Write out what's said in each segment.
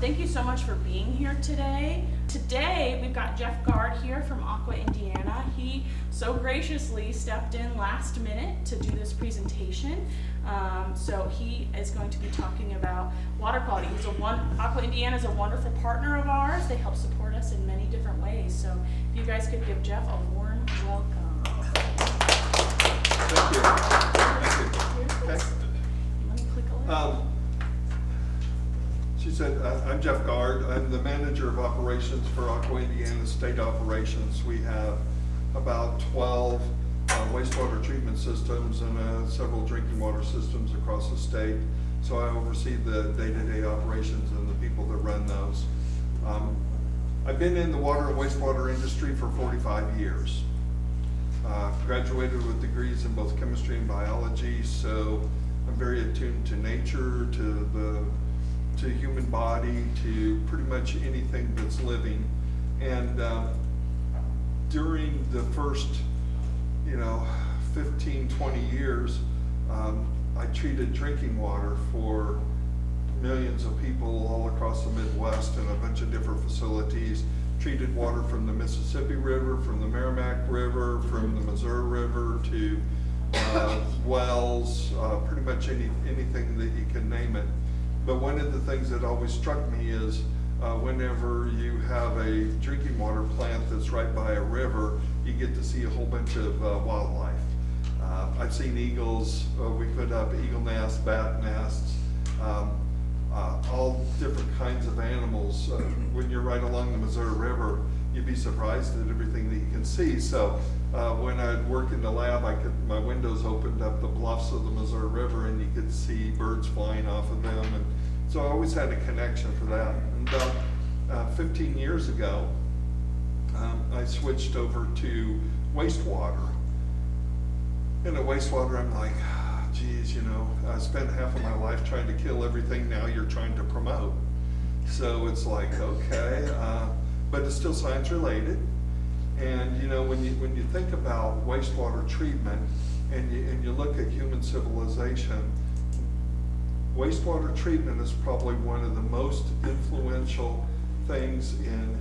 Thank you so much for being here today. Today, we've got Jeff Gard here from AQUA Indiana. He so graciously stepped in last minute to do this presentation. So he is going to be talking about water quality. AQUA Indiana is a wonderful partner of ours. They help support us in many different ways. So if you guys could give Jeff a warm welcome. Thank you. Okay. Let me click a little. She said, I'm Jeff Gard. I'm the manager of operations for AQUA Indiana State Operations. We have about 12 wastewater treatment systems and several drinking water systems across the state. So I oversee the day-to-day operations and the people that run those. I've been in the water and wastewater industry for 45 years. Graduated with degrees in both chemistry and biology, so I'm very attuned to nature, to the human body, to pretty much anything that's living. And during the first, 15, 20 years, I treated drinking water for millions of people all across the Midwest in a bunch of different facilities. Treated water from the Mississippi River, from the Merrimack River, from the Missouri River to wells, pretty much anything that you can name it. But one of the things that always struck me is whenever you have a drinking water plant that's right by a river, you get to see a whole bunch of wildlife. I've seen eagles. We put up eagle nests, bat nests, all different kinds of animals. When you're right along the Missouri River, you'd be surprised at everything that you can see. So when I'd work in the lab, my windows opened up the bluffs of the Missouri River, and you could see birds flying off of them. And so I always had a connection for that. And about 15 years ago, I switched over to wastewater. And at wastewater, I'm like, geez, I spent half of my life trying to kill everything. Now you're trying to promote. So it's like, okay, but it's still science related. And when you think about wastewater treatment and you look at human civilization, wastewater treatment is probably one of the most influential things in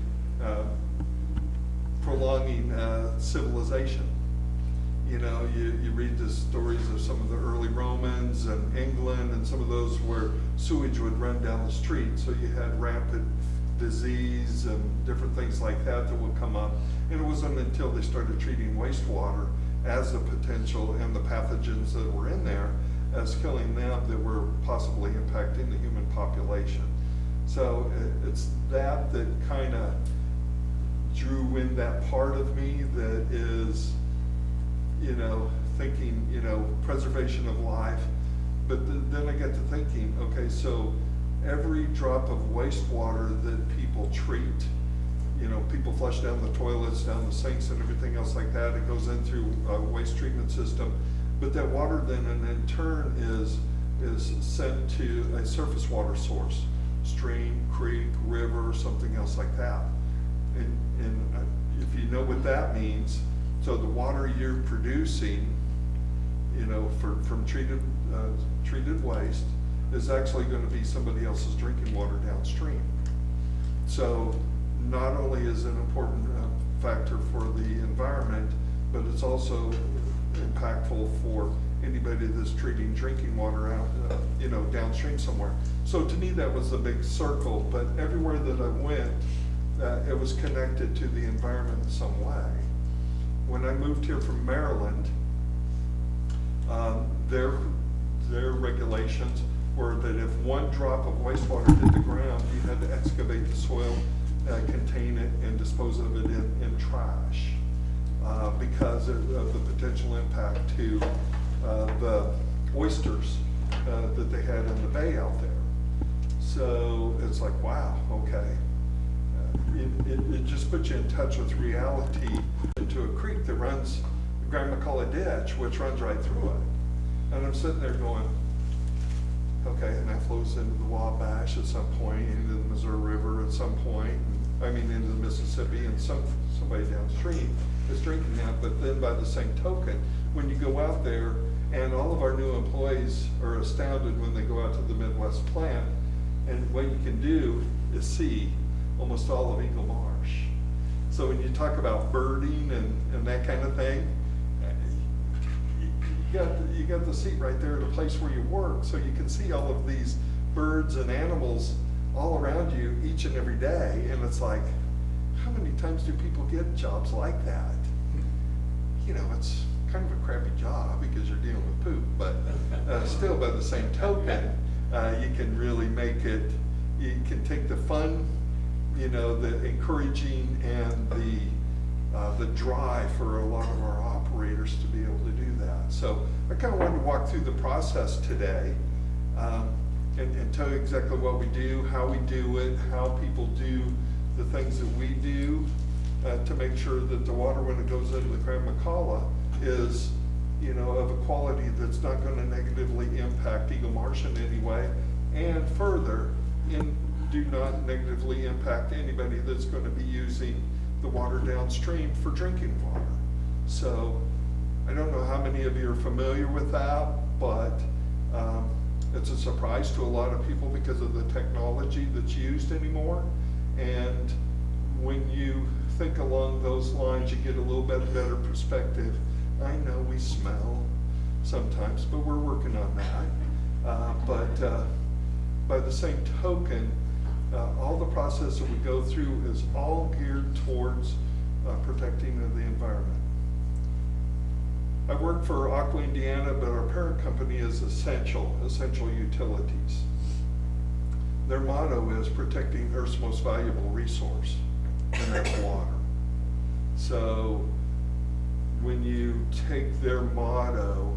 prolonging civilization. You read the stories of some of the early Romans and England and some of those where sewage would run down the street. So you had rampant disease and different things like that would come up. And it wasn't until they started treating wastewater as a potential and the pathogens that were in there as killing them that were possibly impacting the human population. So it's that kind of drew in that part of me that is, thinking, preservation of life. But then I got to thinking, okay, so every drop of wastewater that people treat, people flush down the toilets, down the sinks and everything else like that, it goes in through a waste treatment system. But that water then in turn is sent to a surface water source, stream, creek, river, something else like that. And if you know what that means, so the water you're producing, from treated waste is actually going to be somebody else's drinking water downstream. So not only is it an important factor for the environment, but it's also impactful for anybody that's treating drinking water out, downstream somewhere. So to me, that was the big circle. But everywhere that I went, it was connected to the environment in some way. When I moved here from Maryland, their regulations were that if one drop of wastewater hit the ground, you had to excavate the soil, contain it, and dispose of it in trash because of the potential impact to the oysters that they had in the bay out there. So it's like, wow, okay. It just puts you in touch with reality into a creek that runs, Grandma call a ditch, which runs right through it. And I'm sitting there going, okay, and that flows into the Wabash at some point, into the Missouri River at some point, into the Mississippi, and somebody downstream is drinking that. But then by the same token, when you go out there, and all of our new employees are astounded when they go out to the Midwest plant, and what you can do see almost all of Eagle Marsh. So when you talk about birding and that kind of thing, you got the seat right there at a place where you work, so you can see all of these birds and animals all around you each and every day, and it's like, how many times do people get jobs like that? You know, it's kind of a crappy job because you're dealing with poop, but still, by the same token, you can really make it, you can take the fun, you know, the encouraging and the drive for a lot of our operators to be able to do that. So I kind of wanted to walk through the process today and tell you exactly what we do, how we do it, how people do the things that we do to make sure that the water, when it goes into the Grand McCalla, is, you know, of a quality that's not going to negatively impact Eagle Marsh in any way, and further, do not negatively impact anybody that's going to be using the water downstream for drinking water. So I don't know how many of you are familiar with that, but it's a surprise to a lot of people because of the technology that's used anymore. And when you think along those lines, you get a little bit better perspective. I know we smell sometimes, but we're working on that. But by the same token, all the process that we go through is all geared towards protecting the environment. I work for AQUA Indiana, but our parent company is Essential Utilities. Their motto is protecting Earth's most valuable resource, and that's water. So when you take their motto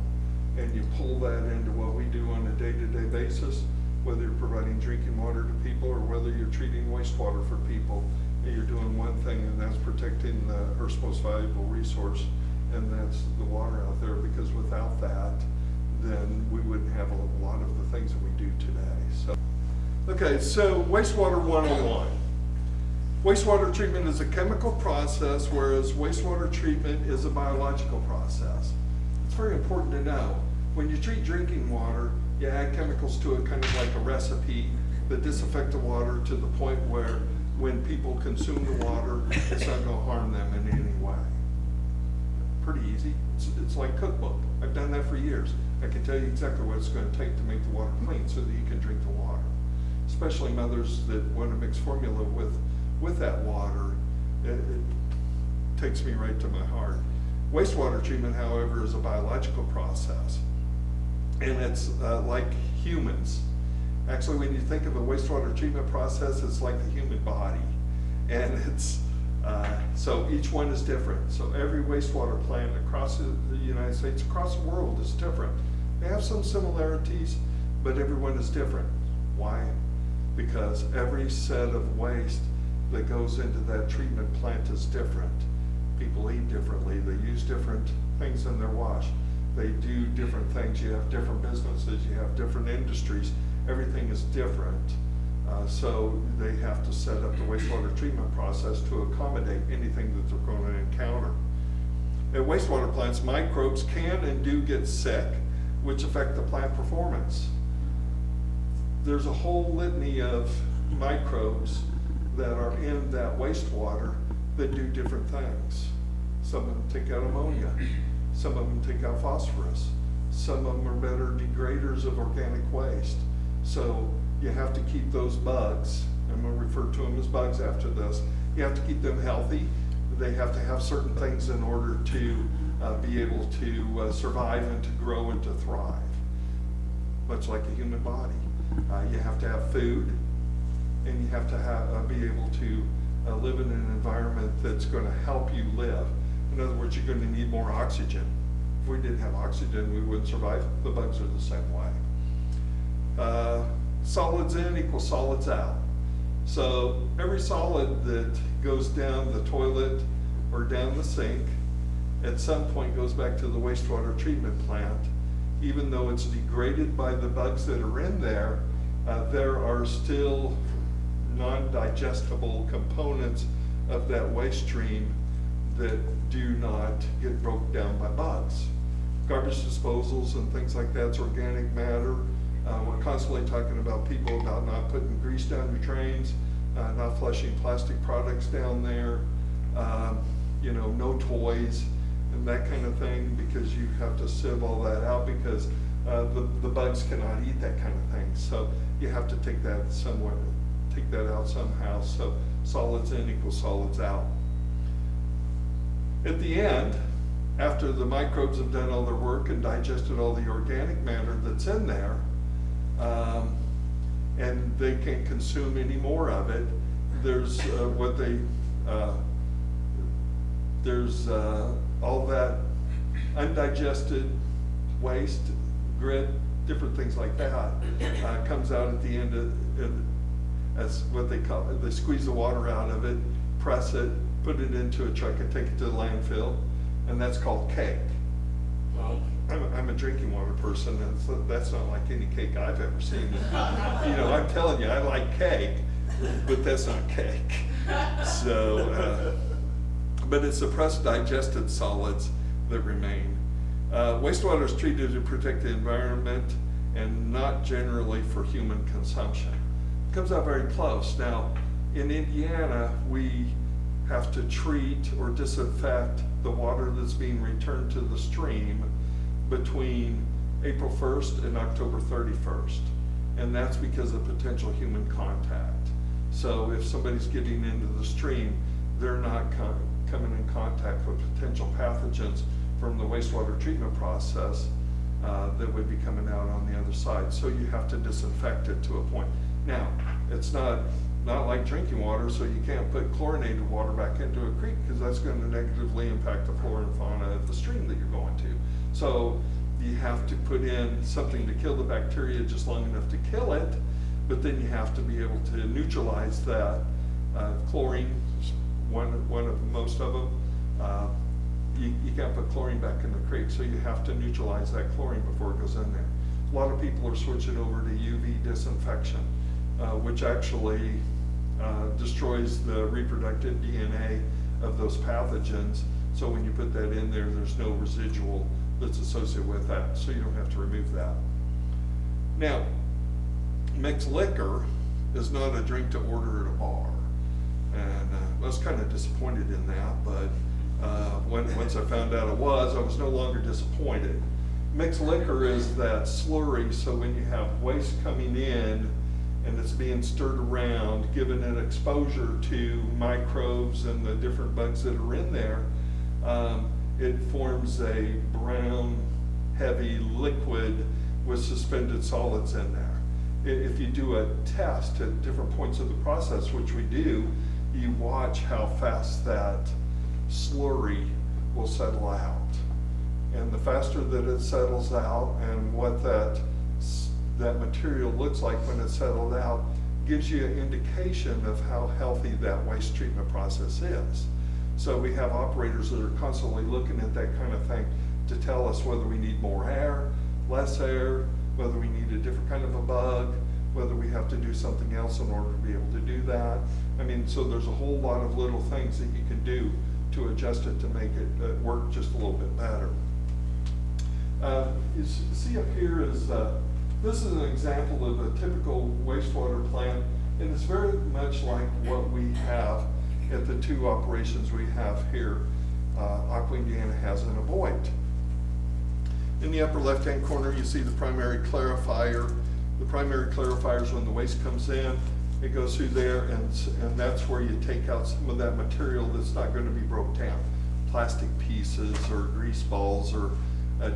and you pull that into what we do on a day-to-day basis, whether you're providing drinking water to people or whether you're treating wastewater for people, you're doing one thing, and that's protecting the Earth's most valuable resource, and that's the water out there, because without that, then we wouldn't have a lot of the things that we do today. So, okay, so wastewater 101. Wastewater treatment is a chemical process, whereas wastewater treatment is a biological process. It's very important to know. When you treat drinking water, you add chemicals to it, kind of like a recipe that disinfect the water to the point where when people consume the water, it's not going to harm them in any way. Pretty easy. It's like cookbook. I've done that for years. I can tell you exactly what it's going to take to make the water clean so that you can drink the water. Especially mothers that want to mix formula with that water, it takes me right to my heart. Wastewater treatment, however, is a biological process. And it's like humans. Actually, when you think of a wastewater treatment process, it's like the human body. And it's, so each one is different. So every wastewater plant across the United States, across the world is different. They have some similarities, but everyone is different. Why? Because every set of waste that goes into that treatment plant is different. People eat differently. They use different things in their wash. They do different things. You have different businesses. You have different industries. Everything is different. So they have to set up the wastewater treatment process to accommodate anything that they're going to encounter. At wastewater plants, microbes can and do get sick, which affect the plant performance. There's a whole litany of microbes that are in that wastewater that do different things. Some of them take out ammonia. Some of them take out phosphorus. Some of them are better degraders of organic waste. So you have to keep those bugs, I'm going to refer to them as bugs after this, you have to keep them healthy. They have to have certain things in order to be able to survive and to grow and to thrive, much like a human body. You have to have food, and you have to have, be able to live in an environment that's going to help you live. In other words, you're going to need more oxygen. If we didn't have oxygen, we wouldn't survive. The bugs are the same way. Solids in equals solids out. So every solid that goes down the toilet or down the sink at some point goes back to the wastewater treatment plant. Even though it's degraded by the bugs that are in there, there are still non-digestible components of that waste stream that do not get broken down by bugs. Garbage disposals and things like that's organic matter. We're constantly talking about people about not putting grease down your drains. not flushing plastic products down there, you know, no toys and that kind of thing, because you have to sieve all that out, because the bugs cannot eat that kind of thing. So you have to take that out somehow. So solids in equals solids out. At the end, after the microbes have done all their work and digested all the organic matter that's in there, and they can't consume any more of it, there's there's all that undigested waste, grit, different things like that, comes out at the end as what they call it. They squeeze the water out of it, press it, put it into a truck and take it to the landfill, and that's called cake. Well, I'm a drinking water person, and so that's not like any cake I've ever seen. You know, I'm telling you, I like cake, but that's not cake. So, but it's the pressed digested solids that remain. Wastewater is treated to protect the environment and not generally for human consumption. It comes out very close. Now, in Indiana, we have to treat or disinfect the water that's being returned to the stream between April 1st and October 31st. And that's because of potential human contact. So if somebody's getting into the stream, they're not coming in contact with potential pathogens from the wastewater treatment process that would be coming out on the other side. So you have to disinfect it to a point. Now, it's not like drinking water, so you can't put chlorinated water back into a creek, because that's going to negatively impact the flora and fauna of the stream that you're going to. So you have to put in something to kill the bacteria just long enough to kill it, but then you have to be able to neutralize that. Chlorine is one of most of them. You can't put chlorine back in the creek, so you have to neutralize that chlorine before it goes in there. A lot of people are switching over to UV disinfection, which actually destroys the reproductive DNA of those pathogens. So when you put that in there, there's no residual that's associated with that, so you don't have to remove that. Now, mixed liquor is not a drink to order at a bar, and I was kind of disappointed in that, but once I found out it was, I was no longer disappointed. Mixed liquor is that slurry, so when you have waste coming in and it's being stirred around, given it exposure to microbes and the different bugs that are in there, it forms a brown, heavy liquid with suspended solids in there. If you do a test at different points of the process, which we do, you watch how fast that slurry will settle out. And the faster that it settles out and what that material looks like when it's settled out gives you an indication of how healthy that waste treatment process is. So we have operators that are constantly looking at that kind of thing to tell us whether we need more air, less air, whether we need a different kind of a bug, whether we have to do something else in order to be able to do that. I mean, so there's a whole lot of little things that you can do to adjust it to make it work just a little bit better. You see up here is, this is an example of a typical wastewater plant, and it's very much like what we have at the two operations we have here. AQUA Indiana has in Avoid. In the upper left-hand corner, you see the primary clarifier. The primary clarifier is when the waste comes in, it goes through there, and that's where you take out some of that material that's not going to be broke down. Plastic pieces or grease balls or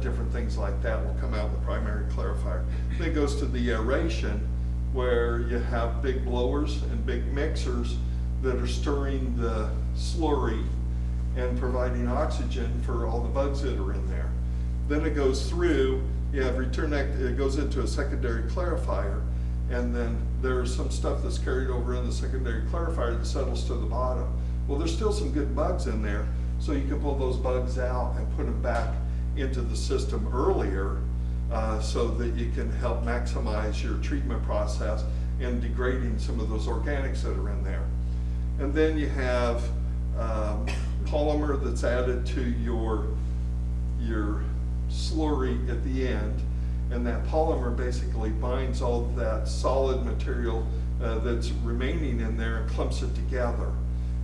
different things like that will come out in the primary clarifier. Then it goes to the aeration, where you have big blowers and big mixers that are stirring the slurry and providing oxygen for all the bugs that are in there. Then it goes through, you have it goes into a secondary clarifier, and then there's some stuff that's carried over in the secondary clarifier that settles to the bottom. Well, there's still some good bugs in there, so you can pull those bugs out and put them back into the system earlier, so that you can help maximize your treatment process in degrading some of those organics that are in there. And then you have polymer that's added to your slurry at the end, and that polymer basically binds all of that solid material that's remaining in there and clumps it together.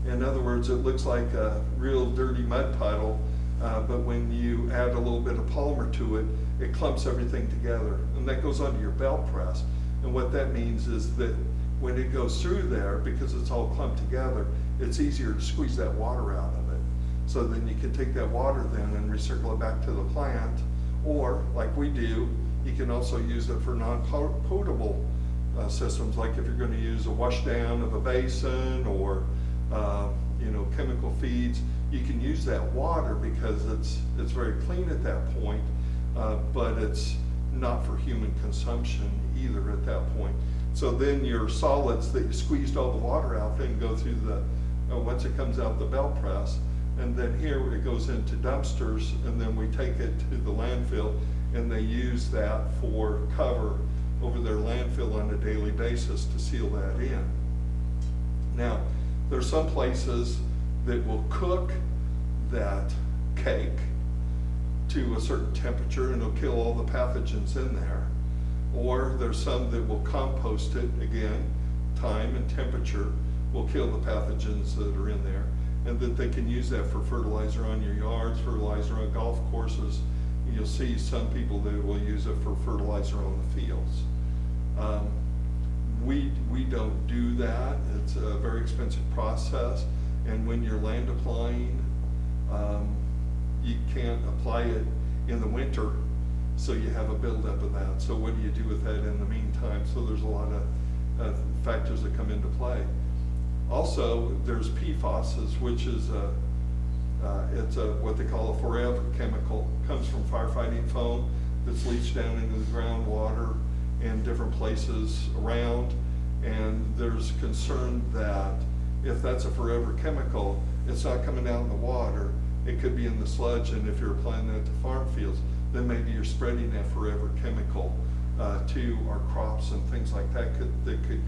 In other words, it looks like a real dirty mud puddle, but when you add a little bit of polymer to it, it clumps everything together, and that goes onto your belt press. And what that means is that when it goes through there, because it's all clumped together, it's easier to squeeze that water out of it. So then you can take that water then and recircle it back to the plant, or like we do, you can also use it for non-potable systems, like if you're going to use a wash down of a basin or chemical feeds, you can use that water because it's very clean at that point, but it's not for human consumption either at that point. So then your solids that you squeezed all the water out then go through the, once it comes out the belt press, and then here it goes into dumpsters, and then we take it to the landfill, and they use that for cover over their landfill on a daily basis to seal that in. Now, there's some places that will cook that cake to a certain temperature and it'll kill all the pathogens in there. Or there's some that will compost it, again, time and temperature will kill the pathogens that are in there, and that they can use that for fertilizer on your yards, fertilizer on golf courses. You'll see some people that will use it for fertilizer on the fields. We don't do that. It's a very expensive process, and when you're land applying, you can't apply it in the winter, so you have a buildup of that. So what do you do with that in the meantime? So there's a lot of factors that come into play. Also, there's PFASs, which is what they call a forever chemical. It comes from firefighting foam that's leached down into the groundwater in different places around, and there's concern that if that's a forever chemical, it's not coming out in the water. It could be in the sludge, and if you're applying that to farm fields, then maybe you're spreading that forever chemical to our crops and things like that that could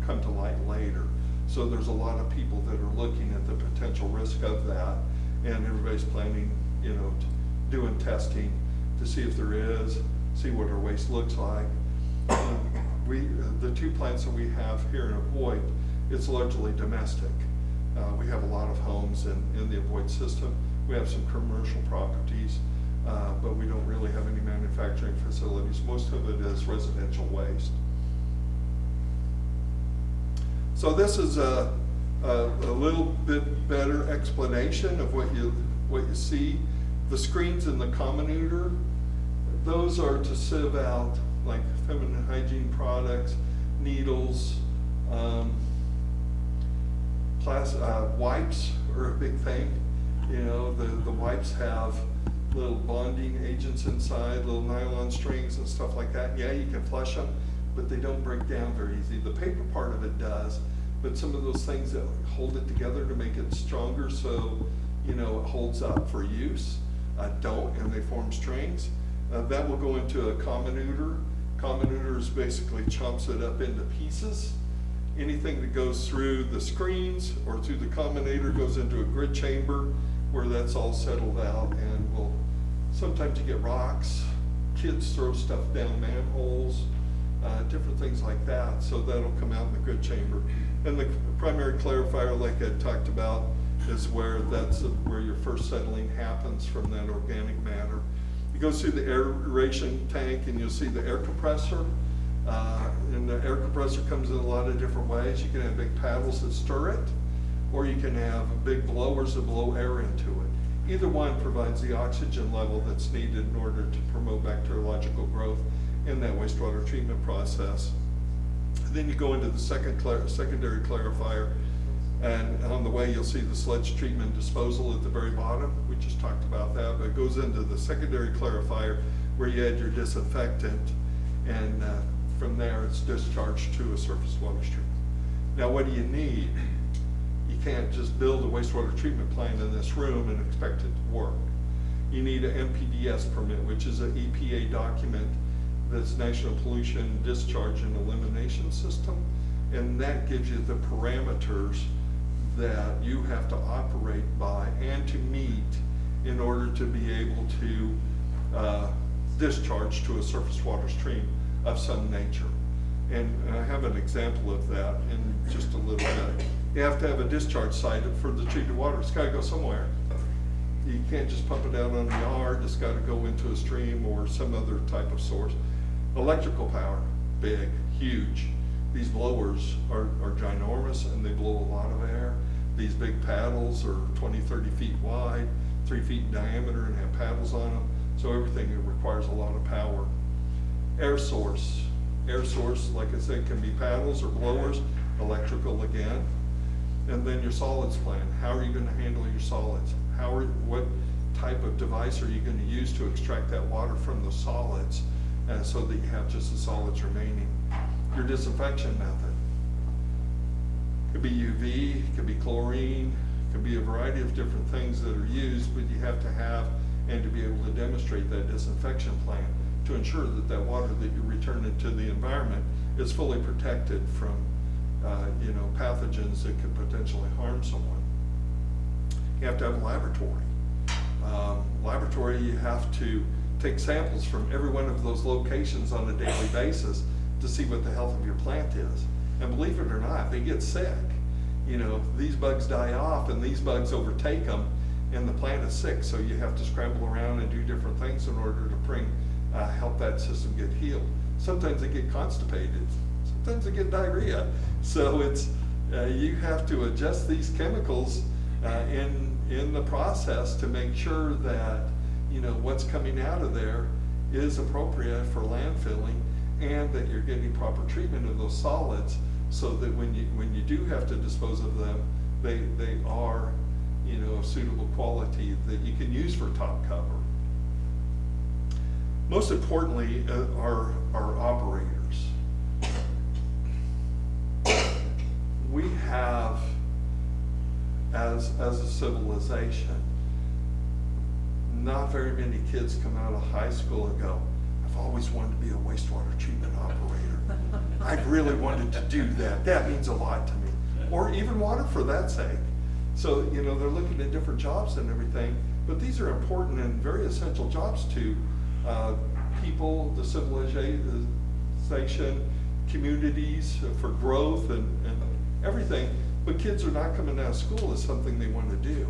come to light later. So there's a lot of people that are looking at the potential risk of that, and everybody's planning, doing testing to see if there is, see what our waste looks like. The two plants that we have here in Avoid, it's largely domestic. We have a lot of homes in the Avoid system. We have some commercial properties, but we don't really have any manufacturing facilities. Most of it is residential waste. So this is a little bit better explanation of what you see. The screens in the commonutor, those are to sieve out like feminine hygiene products, needles, wipes are a big thing. The wipes have little bonding agents inside, little nylon strings and stuff like that. Yeah, you can flush them, but they don't break down very easy. The paper part of it does, but some of those things that hold it together to make it stronger so it holds up for use don't, and they form strings. That will go into a commonutor. Commonutors basically chomps it up into pieces. Anything that goes through the screens or through the commonator goes into a grid chamber where that's all settled out, and will sometimes you get rocks, kids throw stuff down manholes, different things like that, so that'll come out in the grid chamber. And the primary clarifier, like I talked about, is where your first settling happens from that organic matter. It goes through the aeration tank, and you'll see the air compressor. And the air compressor comes in a lot of different ways. You can have big paddles that stir it, or you can have big blowers that blow air into it. Either one provides the oxygen level that's needed in order to promote bacteriological growth in that wastewater treatment process. Then you go into the secondary clarifier, and on the way you'll see the sludge treatment disposal at the very bottom. We just talked about that, but it goes into the secondary clarifier where you add your disinfectant, and from there it's discharged to a surface water stream. Now what do you need? You can't just build a wastewater treatment plant in this room and expect it to work. You need an MPDS permit, which is an EPA document that's National Pollution Discharge and Elimination System, and that gives you the parameters that you have to operate by and to meet in order to be able to discharge to a surface water stream of some nature. And I have an example of that in just a little bit. You have to have a discharge site for the treated water. It's gotta go somewhere. You can't just pump it out on the yard. It's gotta go into a stream or some other type of source. Electrical power, big, huge. These blowers are ginormous and they blow a lot of air. These big paddles are 20, 30 feet wide, 3 feet in diameter, and have paddles on them. So everything requires a lot of power. Air source. Air source, like I said, can be paddles or blowers, electrical again. And then your solids plan. How are you going to handle your solids? What type of device are you going to use to extract that water from the solids so that you have just the solids remaining? Your disinfection method. Could be UV, could be chlorine, could be a variety of different things that are used, but you have to have and to be able to demonstrate that disinfection plan to ensure that that water that you return into the environment is fully protected from pathogens that could potentially harm someone. You have to have a laboratory. Laboratory, you have to take samples from every one of those locations on a daily basis to see what the health of your plant is. And believe it or not, they get sick. These bugs die off and these bugs overtake them and the plant is sick, so you have to scramble around and do different things in order to help that system get healed. Sometimes they get constipated, sometimes they get diarrhea. So you have to adjust these chemicals in the process to make sure that what's coming out of there is appropriate for landfilling and that you're getting proper treatment of those solids so that when you do have to dispose of them, they are of suitable quality that you can use for top cover. Most importantly are operators. We have, as a civilization, not very many kids come out of high school and go, I've always wanted to be a wastewater treatment operator. I've really wanted to do that. That means a lot to me. Or even water for that sake. So, they're looking at different jobs and everything, but these are important and very essential jobs to people, the civilization, communities, for growth and everything. But kids are not coming out of school as something they want to do.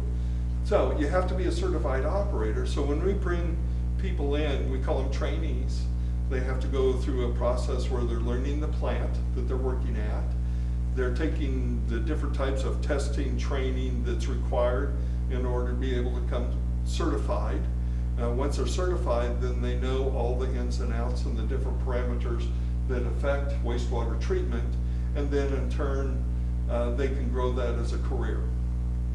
So you have to be a certified operator. So when we bring people in, we call them trainees. They have to go through a process where they're learning the plant that they're working at. They're taking the different types of testing training that's required in order to be able to become certified. Once they're certified, then they know all the ins and outs and the different parameters that affect wastewater treatment, and then in turn, they can grow that as a career.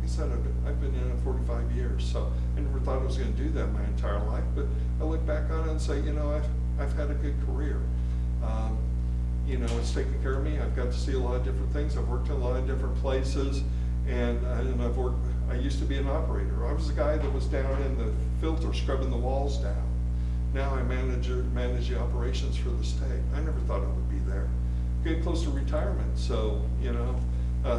Like I said, I've been in it 45 years, so I never thought I was going to do that my entire life, but I look back on it and say, I've had a good career. It's taken care of me. I've got to see a lot of different things. I've worked in a lot of different places, and I used to be an operator. I was the guy that was down in the filter scrubbing the walls down. Now I manage the operations for the state. I never thought I would be there. Getting close to retirement, so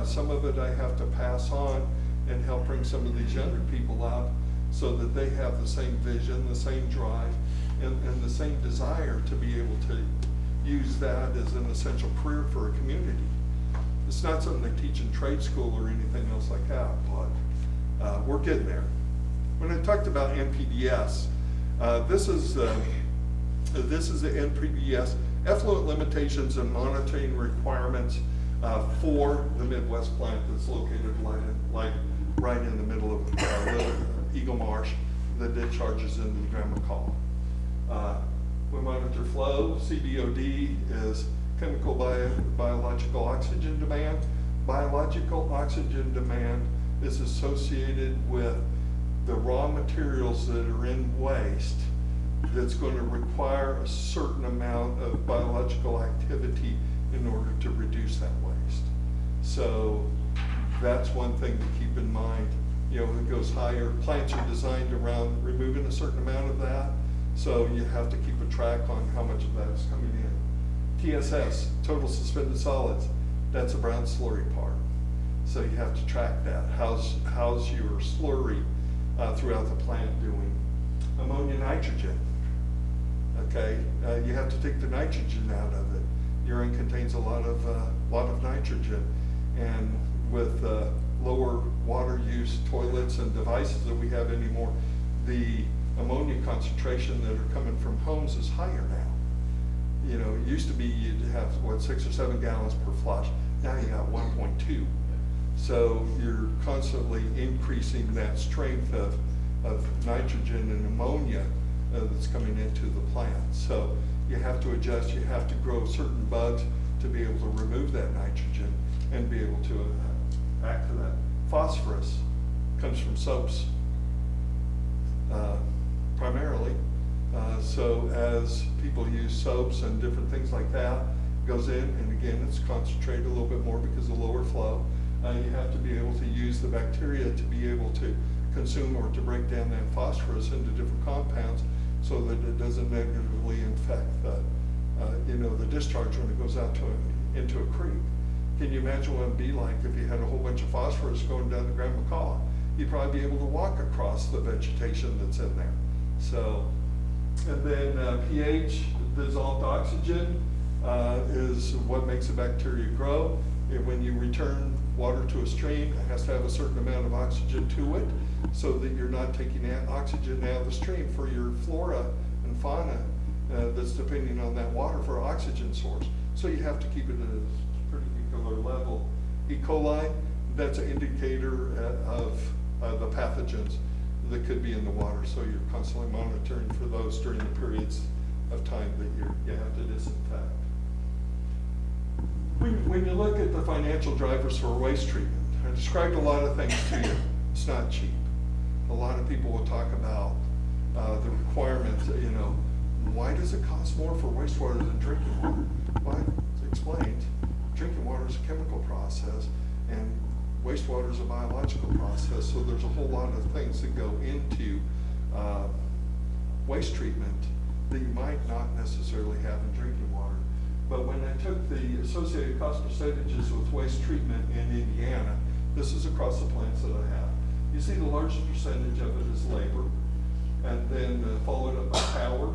some of it I have to pass on and help bring some of these younger people up so that they have the same vision, the same drive, and the same desire to be able to use that as an essential career for a community. It's not something they teach in trade school or anything else like that, but we're getting there. When I talked about NPDES, this is the NPDES effluent limitations and monitoring requirements for the Midwest plant that's located right in the middle of Little Eagle Marsh that discharges into the Grand McCall. We monitor flow. CBOD is chemical biological oxygen demand. Biological oxygen demand is associated with the raw materials that are in waste that's going to require a certain amount of biological activity in order to reduce that waste. So that's one thing to keep in mind. It goes higher. Plants are designed around removing a certain amount of that. So you have to keep a track on how much of that is coming in. TSS, total suspended solids, that's a brown slurry part. So you have to track that. How's your slurry throughout the plant doing? Ammonia, nitrogen. Okay, you have to take the nitrogen out of it. urine contains a lot of nitrogen, and with lower water use toilets and devices that we have anymore, the ammonia concentration that are coming from homes is higher now. You know, it used to be you'd have, what, 6 or 7 gallons per flush. Now you got 1.2. So you're constantly increasing that strength of nitrogen and ammonia that's coming into the plant. So you have to adjust, you have to grow certain bugs to be able to remove that nitrogen and be able to act to that. Phosphorus comes from soaps, primarily. So as people use soaps and different things like that, it goes in, and again, it's concentrated a little bit more because of lower flow. You have to be able to use the bacteria to be able to consume or to break down that phosphorus into different compounds so that it doesn't negatively infect the discharge when it goes out into a creek. Can you imagine what it'd be like if you had a whole bunch of phosphorus going down to Grand Macaw? You'd probably be able to walk across the vegetation that's in there. So, and then pH, dissolved oxygen, is what makes a bacteria grow. And when you return water to a stream, it has to have a certain amount of oxygen to it so that you're not taking oxygen out of the stream for your flora and fauna that's depending on that water for an oxygen source. So you have to keep it at a particular level. E. coli, that's an indicator of the pathogens that could be in the water. So you're constantly monitoring for those during the periods of time that you have to disinfect. When you look at the financial drivers for waste treatment, I described a lot of things to you. It's not cheap. A lot of people will talk about the requirements, why does it cost more for wastewater than drinking water? Well, it's explained. Drinking water is a chemical process, and wastewater is a biological process, so there's a whole lot of things that go into waste treatment that you might not necessarily have in drinking water. But when I took the associated cost percentages with waste treatment in Indiana, this is across the plants that I have. You see the largest percentage of it is labor, and then followed up by power,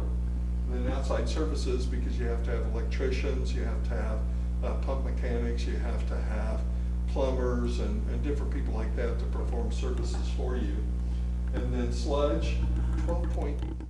and then outside services, because you have to have electricians, you have to have pump mechanics, you have to have plumbers and different people like that to perform services for you. And then sludge, 12.8